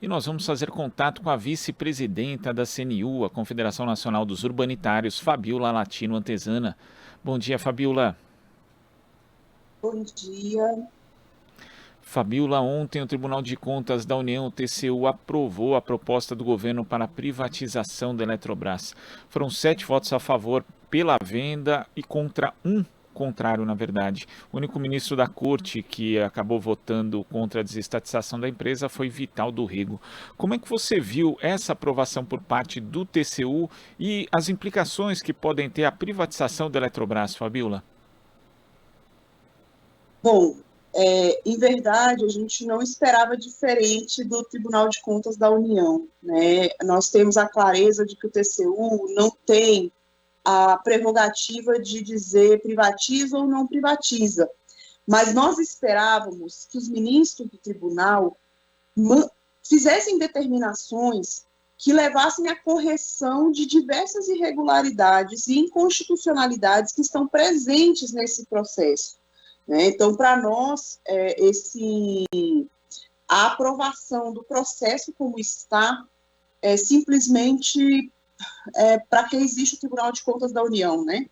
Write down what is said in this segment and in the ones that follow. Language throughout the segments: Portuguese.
E nós vamos fazer contato com a vice-presidenta da CNU, a Confederação Nacional dos Urbanitários, Fabiola Latino Antezana. Bom dia, Fabiola. Bom dia. Fabiola, ontem o Tribunal de Contas da União, o TCU, aprovou a proposta do governo para a privatização da Eletrobras. Foram 7 votos a favor pela venda e contra um contrário, na verdade. O único ministro da corte que acabou votando contra a desestatização da empresa foi Vital do Rego. Como é que você viu essa aprovação por parte do TCU e as implicações que podem ter a privatização da Eletrobras, Fabiola? Bom, em verdade, a gente não esperava diferente do Tribunal de Contas da União, né? Nós temos a clareza de que o TCU não tem a prerrogativa de dizer privatiza ou não privatiza, mas nós esperávamos que os ministros do tribunal fizessem determinações que levassem à correção de diversas irregularidades e inconstitucionalidades que estão presentes nesse processo, né? Então, para nós, a aprovação do processo como está é simplesmente para que existe o Tribunal de Contas da União, né?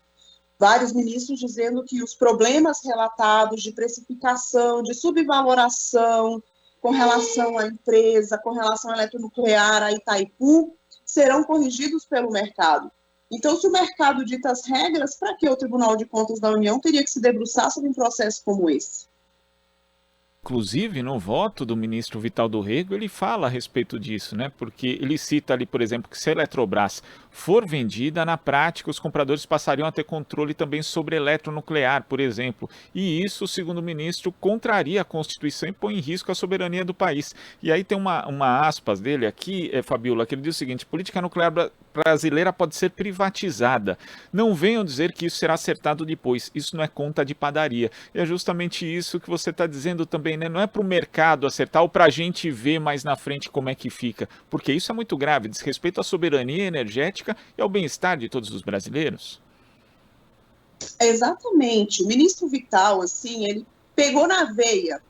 Vários ministros dizendo que os problemas relatados de precificação, de subvaloração com relação à empresa, com relação à eletronuclear, a Itaipu, serão corrigidos pelo mercado. Então, se o mercado dita as regras, para que o Tribunal de Contas da União teria que se debruçar sobre um processo como esse? Inclusive, no voto do ministro Vital do Rego, ele fala a respeito disso, né? Porque ele cita ali, por exemplo, que se a Eletrobras for vendida, na prática, os compradores passariam a ter controle também sobre a eletronuclear, por exemplo. E isso, segundo o ministro, contraria a Constituição e põe em risco a soberania do país. E aí tem uma aspas dele aqui, Fabiola, que ele diz o seguinte: política nuclear brasileira pode ser privatizada. Não venham dizer que isso será acertado depois. Isso não é conta de padaria. E é justamente isso que você está dizendo também, né? Não é para o mercado acertar ou para a gente ver mais na frente como é que fica. Porque isso é muito grave, diz respeito à soberania energética e ao bem-estar de todos os brasileiros. Exatamente. O ministro Vital, assim, ele pegou na veia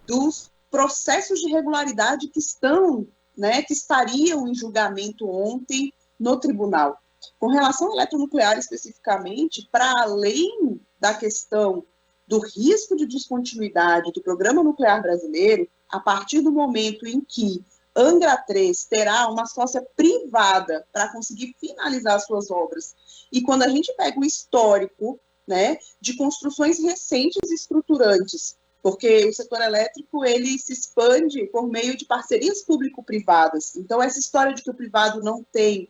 dos processos de irregularidade que estão, né, que estariam em julgamento ontem no tribunal. Com relação ao eletronuclear especificamente, para além da questão do risco de descontinuidade do programa nuclear brasileiro, a partir do momento em que Angra 3 terá uma sócia privada para conseguir finalizar suas obras, e quando a gente pega o histórico, né, de construções recentes e estruturantes, porque o setor elétrico ele se expande por meio de parcerias público-privadas. Então, essa história de que o privado não tem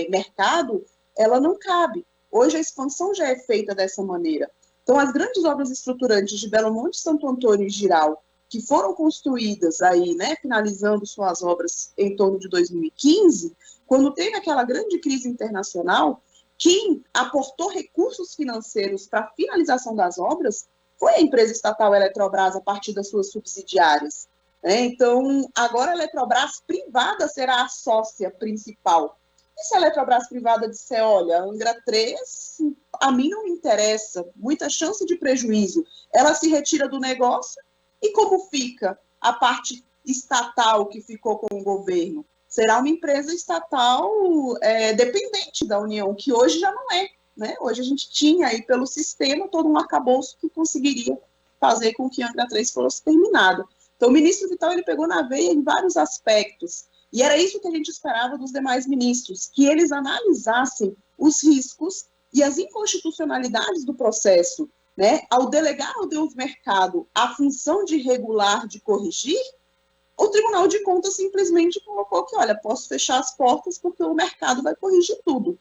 mercado, ela não cabe. Hoje a expansão já é feita dessa maneira. Então, as grandes obras estruturantes de Belo Monte, Santo Antônio e Giral, que foram construídas aí, né, finalizando suas obras em torno de 2015, quando teve aquela grande crise internacional, quem aportou recursos financeiros para a finalização das obras foi a empresa estatal Eletrobras a partir das suas subsidiárias. Então, agora a Eletrobras privada será a sócia principal. E se a Eletrobras privada disser, olha, Angra 3, a mim não me interessa, muita chance de prejuízo, ela se retira do negócio, e como fica a parte estatal que ficou com o governo? Será uma empresa estatal dependente da União, que hoje já não é. Né? Hoje a gente tinha aí pelo sistema todo um arcabouço que conseguiria fazer com que Angra 3 fosse terminado. Então o ministro Vital ele pegou na veia em vários aspectos, e era isso que a gente esperava dos demais ministros, que eles analisassem os riscos e as inconstitucionalidades do processo, né? Ao delegar ao Deus mercado a função de regular, de corrigir, o Tribunal de Contas simplesmente colocou que, olha, posso fechar as portas porque o mercado vai corrigir tudo.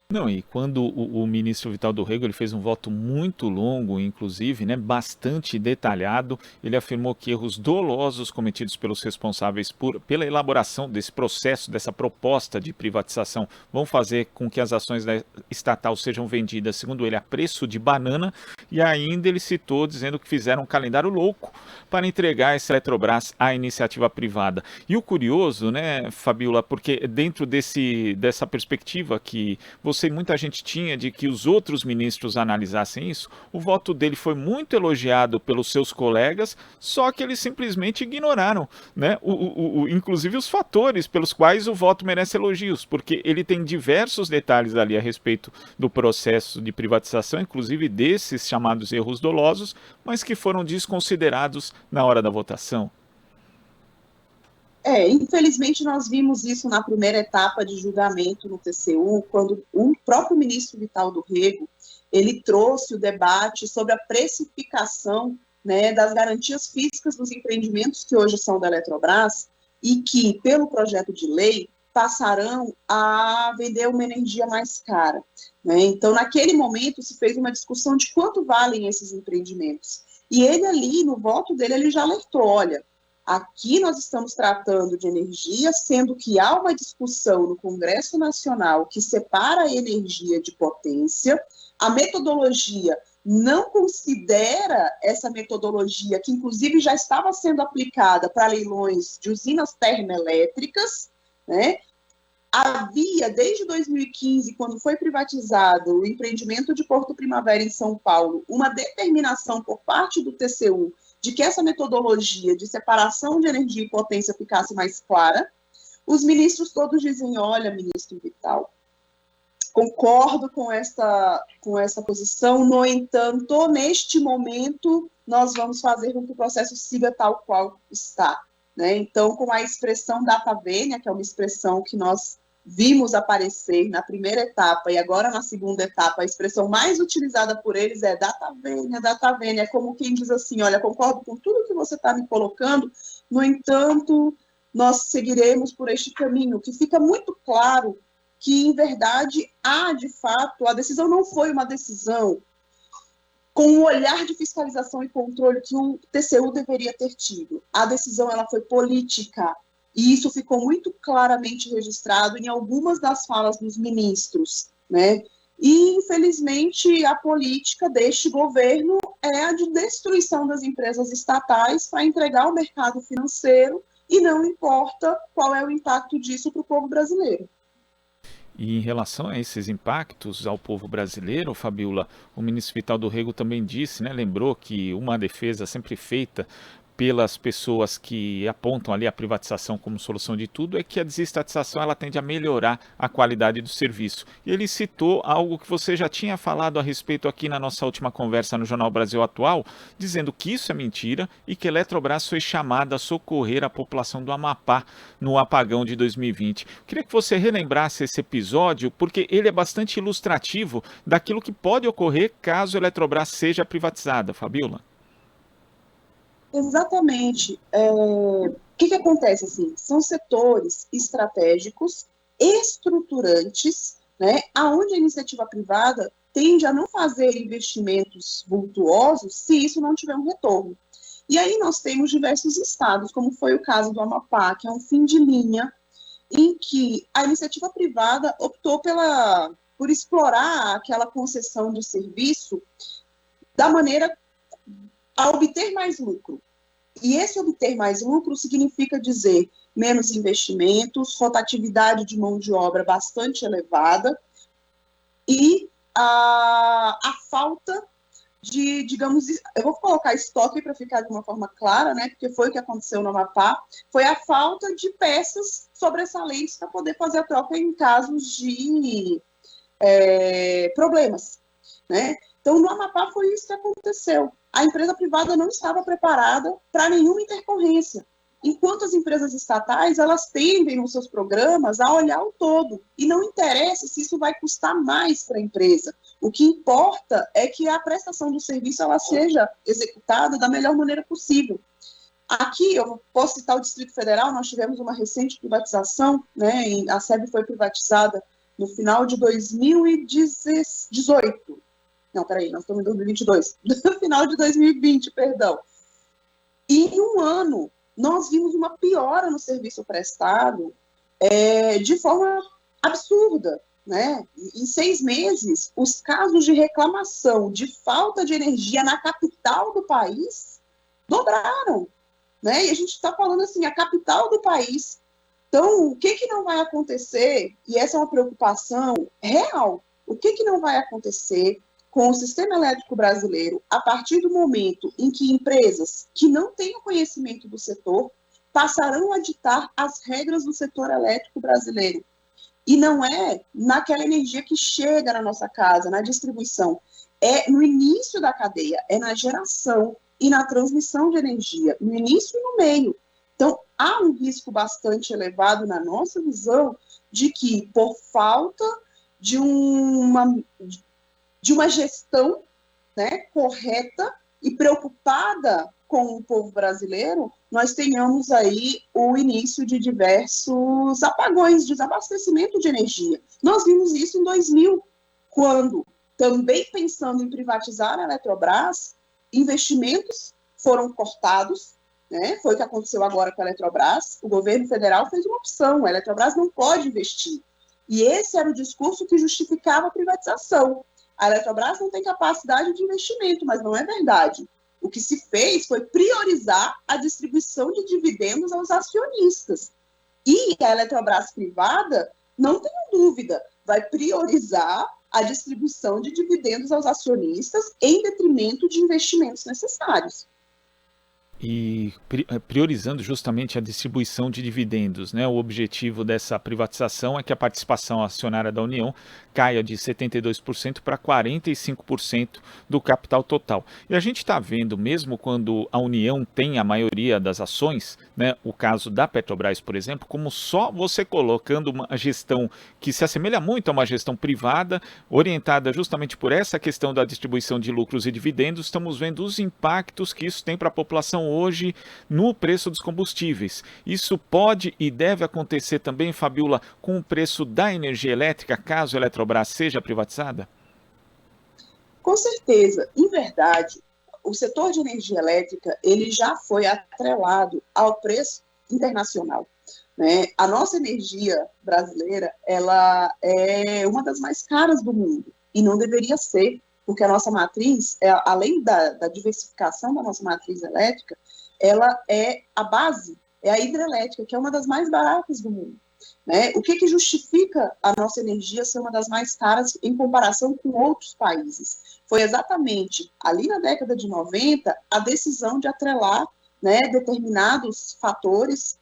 Não, e quando o ministro Vital do Rego ele fez um voto muito longo, inclusive, né, bastante detalhado, ele afirmou que erros dolosos cometidos pelos responsáveis pela elaboração desse processo, dessa proposta de privatização, vão fazer com que as ações da estatal sejam vendidas, segundo ele, a preço de banana, e ainda ele citou dizendo que fizeram um calendário louco para entregar essa Eletrobras à iniciativa privada. E o curioso, né, Fabiola, porque dentro dessa perspectiva que você você e muita gente tinha de que os outros ministros analisassem isso, o voto dele foi muito elogiado pelos seus colegas, só que eles simplesmente ignoraram, né, inclusive os fatores pelos quais o voto merece elogios, porque ele tem diversos detalhes ali a respeito do processo de privatização, inclusive desses chamados erros dolosos, mas que foram desconsiderados na hora da votação. Infelizmente nós vimos isso na primeira etapa de julgamento no TCU, quando o próprio ministro Vital do Rego, ele trouxe o debate sobre a precificação, né, das garantias físicas dos empreendimentos que hoje são da Eletrobras e que, pelo projeto de lei, passarão a vender uma energia mais cara, né? Então, naquele momento, se fez uma discussão de quanto valem esses empreendimentos. E ele ali, no voto dele, ele já alertou, olha, aqui nós estamos tratando de energia, sendo que há uma discussão no Congresso Nacional que separa a energia de potência, a metodologia não considera essa metodologia, que inclusive já estava sendo aplicada para leilões de usinas termoelétricas, né? Havia, desde 2015, quando foi privatizado o empreendimento de Porto Primavera em São Paulo, uma determinação por parte do TCU de que essa metodologia de separação de energia e potência ficasse mais clara. Os ministros todos dizem, olha, ministro Vital, concordo com essa posição, no entanto, neste momento, nós vamos fazer com que o processo siga tal qual está, né? Então, com a expressão data vênia, que é uma expressão que nós vimos aparecer na primeira etapa e agora na segunda etapa, a expressão mais utilizada por eles é data vênia, é como quem diz assim, olha, concordo com tudo que você está me colocando, no entanto, nós seguiremos por este caminho, que fica muito claro que, em verdade, de fato, a decisão não foi uma decisão com o olhar de fiscalização e controle que o TCU deveria ter tido. A decisão ela foi política, e isso ficou muito claramente registrado em algumas das falas dos ministros, né? E, infelizmente, a política deste governo é a de destruição das empresas estatais para entregar ao mercado financeiro, e não importa qual é o impacto disso para o povo brasileiro. E em relação a esses impactos ao povo brasileiro, Fabiola, o ministro Vital do Rego também disse, né, lembrou que uma defesa sempre feita pelas pessoas que apontam ali a privatização como solução de tudo é que a desestatização ela tende a melhorar a qualidade do serviço. E ele citou algo que você já tinha falado a respeito aqui na nossa última conversa no Jornal Brasil Atual, dizendo que isso é mentira e que a Eletrobras foi chamada a socorrer a população do Amapá no apagão de 2020. Queria que você relembrasse esse episódio, porque ele é bastante ilustrativo daquilo que pode ocorrer caso a Eletrobras seja privatizada, Fabiola. Exatamente. O que acontece? Assim, são setores estratégicos, estruturantes, né, onde a iniciativa privada tende a não fazer investimentos vultuosos se isso não tiver um retorno. E aí nós temos diversos estados, como foi o caso do Amapá, que é um fim de linha, em que a iniciativa privada optou por explorar aquela concessão de serviço da maneira a obter mais lucro. E esse obter mais lucro significa dizer menos investimentos, rotatividade de mão de obra bastante elevada e a falta de, digamos, eu vou colocar estoque para ficar de uma forma clara, né, porque foi o que aconteceu no Amapá, foi a falta de peças sobressalentes para poder fazer a troca em casos de problemas, né? Então, no Amapá foi isso que aconteceu. A empresa privada não estava preparada para nenhuma intercorrência, enquanto as empresas estatais, elas tendem nos seus programas a olhar o todo, e não interessa se isso vai custar mais para a empresa. O que importa é que a prestação do serviço ela seja executada da melhor maneira possível. Aqui, eu posso citar o Distrito Federal, nós tivemos uma recente privatização, né, a SEB foi privatizada no final de 2018. Não, peraí, nós estamos em 2022. No final de 2020, perdão. E em um ano, nós vimos uma piora no serviço prestado de forma absurda, né? Em 6 meses, os casos de reclamação de falta de energia na capital do país dobraram, né? E a gente está falando assim, a capital do país. Então, o que não vai acontecer, e essa é uma preocupação real, O que não vai acontecer com o sistema elétrico brasileiro a partir do momento em que empresas que não têm o conhecimento do setor passarão a ditar as regras do setor elétrico brasileiro? E não é naquela energia que chega na nossa casa, na distribuição. É no início da cadeia, é na geração e na transmissão de energia, no início e no meio. Então, há um risco bastante elevado, na nossa visão, de que, por falta de uma gestão, né, correta e preocupada com o povo brasileiro, nós tenhamos aí o início de diversos apagões, desabastecimento de energia. Nós vimos isso em 2000, quando, também pensando em privatizar a Eletrobras, investimentos foram cortados, né? Foi o que aconteceu agora com a Eletrobras. O governo federal fez uma opção, a Eletrobras não pode investir. E esse era o discurso que justificava a privatização. A Eletrobras não tem capacidade de investimento, mas não é verdade. O que se fez foi priorizar a distribuição de dividendos aos acionistas. E a Eletrobras privada, não tenho dúvida, vai priorizar a distribuição de dividendos aos acionistas em detrimento de investimentos necessários. E priorizando justamente a distribuição de dividendos, né? O objetivo dessa privatização é que a participação acionária da União caia de 72% para 45% do capital total. E a gente está vendo, mesmo quando a União tem a maioria das ações, né? O caso da Petrobras, por exemplo, como só você colocando uma gestão que se assemelha muito a uma gestão privada, orientada justamente por essa questão da distribuição de lucros e dividendos, estamos vendo os impactos que isso tem para a população hoje no preço dos combustíveis. Isso pode e deve acontecer também, Fabiola, com o preço da energia elétrica, caso a Eletrobras seja privatizada? Com certeza. Em verdade, o setor de energia elétrica ele já foi atrelado ao preço internacional, né? A nossa energia brasileira ela é uma das mais caras do mundo e não deveria ser, porque a nossa matriz, além da diversificação da nossa matriz elétrica, ela é a base, é a hidrelétrica, que é uma das mais baratas do mundo. Né? O que justifica a nossa energia ser uma das mais caras em comparação com outros países? Foi exatamente ali na década de 90 a decisão de atrelar, né, determinados fatores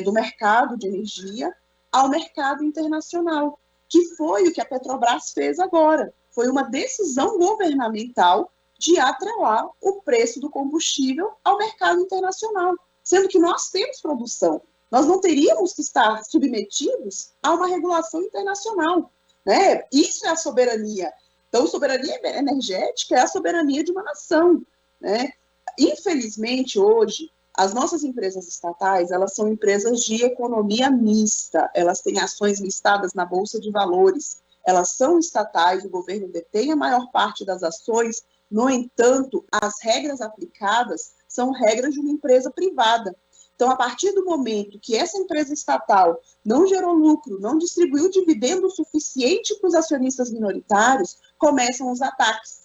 do mercado de energia ao mercado internacional, que foi o que a Petrobras fez agora. Foi uma decisão governamental de atrelar o preço do combustível ao mercado internacional, sendo que nós temos produção. Nós não teríamos que estar submetidos a uma regulação internacional, né? Isso é a soberania. Então, soberania energética é a soberania de uma nação, né? Infelizmente, hoje, as nossas empresas estatais, elas são empresas de economia mista, elas têm ações listadas na Bolsa de Valores, elas são estatais, o governo detém a maior parte das ações, no entanto, as regras aplicadas são regras de uma empresa privada. Então, a partir do momento que essa empresa estatal não gerou lucro, não distribuiu dividendo suficiente para os acionistas minoritários, começam os ataques.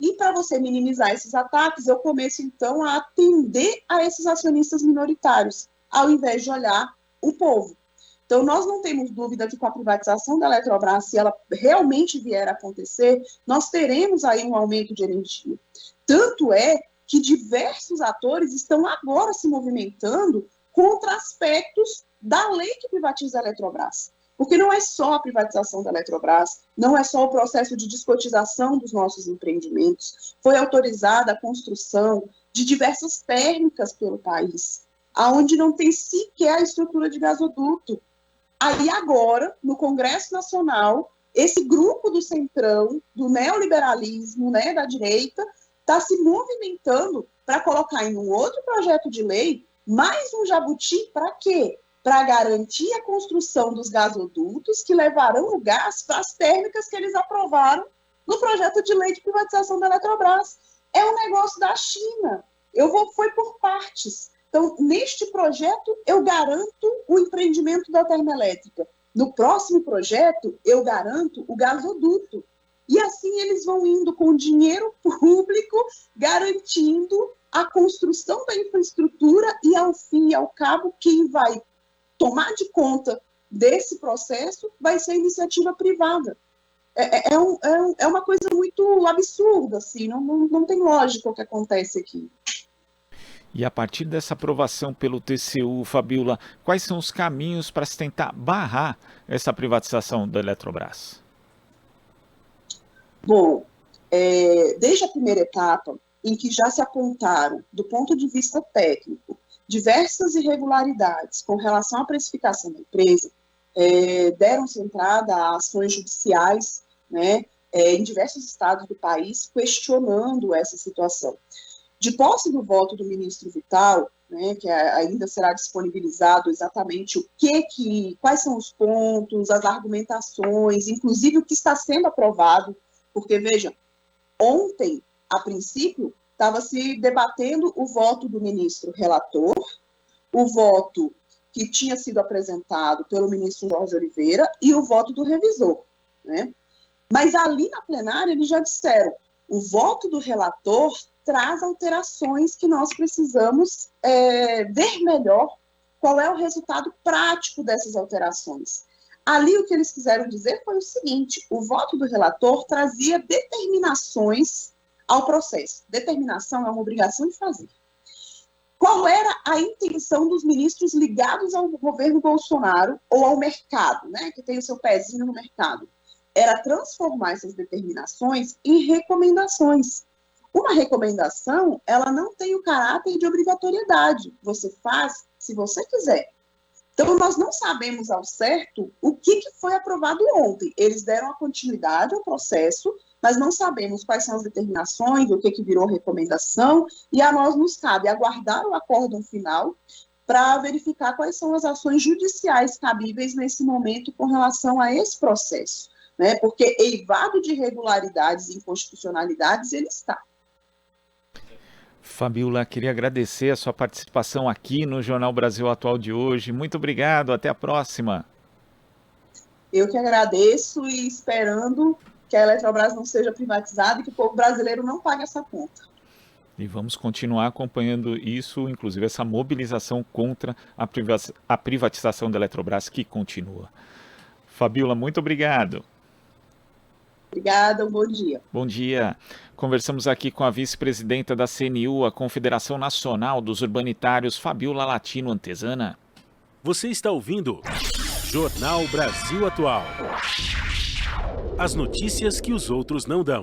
E para você minimizar esses ataques, eu começo, então, a atender a esses acionistas minoritários, ao invés de olhar o povo. Então, nós não temos dúvida que com a privatização da Eletrobras, se ela realmente vier a acontecer, nós teremos aí um aumento de energia. Tanto é que diversos atores estão agora se movimentando contra aspectos da lei que privatiza a Eletrobras. Porque não é só a privatização da Eletrobras, não é só o processo de descotização dos nossos empreendimentos. Foi autorizada a construção de diversas térmicas pelo país, aonde não tem sequer a estrutura de gasoduto. Aí agora, no Congresso Nacional, esse grupo do centrão, do neoliberalismo, né, da direita, está se movimentando para colocar em um outro projeto de lei mais um jabuti para quê? Para garantir a construção dos gasodutos que levarão o gás para as térmicas que eles aprovaram no projeto de lei de privatização da Eletrobras. É um negócio da China. Foi por partes. Então, neste projeto, eu garanto o empreendimento da termoelétrica. No próximo projeto, eu garanto o gasoduto. E assim eles vão indo com dinheiro público, garantindo a construção da infraestrutura e, ao fim e ao cabo, quem vai tomar de conta desse processo vai ser a iniciativa privada. é uma coisa muito absurda, assim, não tem lógica o que acontece aqui. E a partir dessa aprovação pelo TCU, Fabiola, quais são os caminhos para se tentar barrar essa privatização da Eletrobras? Bom, desde a primeira etapa, em que já se apontaram, do ponto de vista técnico, diversas irregularidades com relação à precificação da empresa, deram-se entrada a ações judiciais, né, em diversos estados do país, questionando essa situação. De posse do voto do ministro Vital, né, que ainda será disponibilizado exatamente quais são os pontos, as argumentações, inclusive o que está sendo aprovado, porque, veja, ontem, a princípio, estava se debatendo o voto do ministro relator, o voto que tinha sido apresentado pelo ministro Jorge Oliveira e o voto do revisor, né? Mas ali na plenária eles já disseram, o voto do relator traz alterações que nós precisamos ver melhor qual é o resultado prático dessas alterações. Ali o que eles quiseram dizer foi o seguinte, o voto do relator trazia determinações ao processo. Determinação é uma obrigação de fazer. Qual era a intenção dos ministros ligados ao governo Bolsonaro ou ao mercado, né, que tem o seu pezinho no mercado? Era transformar essas determinações em recomendações. Uma recomendação, ela não tem o caráter de obrigatoriedade. Você faz se você quiser. Então, nós não sabemos ao certo o que foi aprovado ontem. Eles deram a continuidade ao processo, mas não sabemos quais são as determinações, o que virou recomendação, e a nós nos cabe aguardar o acórdão final para verificar quais são as ações judiciais cabíveis nesse momento com relação a esse processo, né? Porque eivado de irregularidades e inconstitucionalidades ele está. Fabiola, queria agradecer a sua participação aqui no Jornal Brasil Atual de hoje. Muito obrigado, até a próxima. Eu que agradeço e esperando que a Eletrobras não seja privatizada e que o povo brasileiro não pague essa conta. E vamos continuar acompanhando isso, inclusive essa mobilização contra a privatização da Eletrobras que continua. Fabiola, muito obrigado. Obrigada, um bom dia. Bom dia. Conversamos aqui com a vice-presidenta da CNU, a Confederação Nacional dos Urbanitários, Fabiola Latino Antezana. Você está ouvindo Jornal Brasil Atual. As notícias que os outros não dão.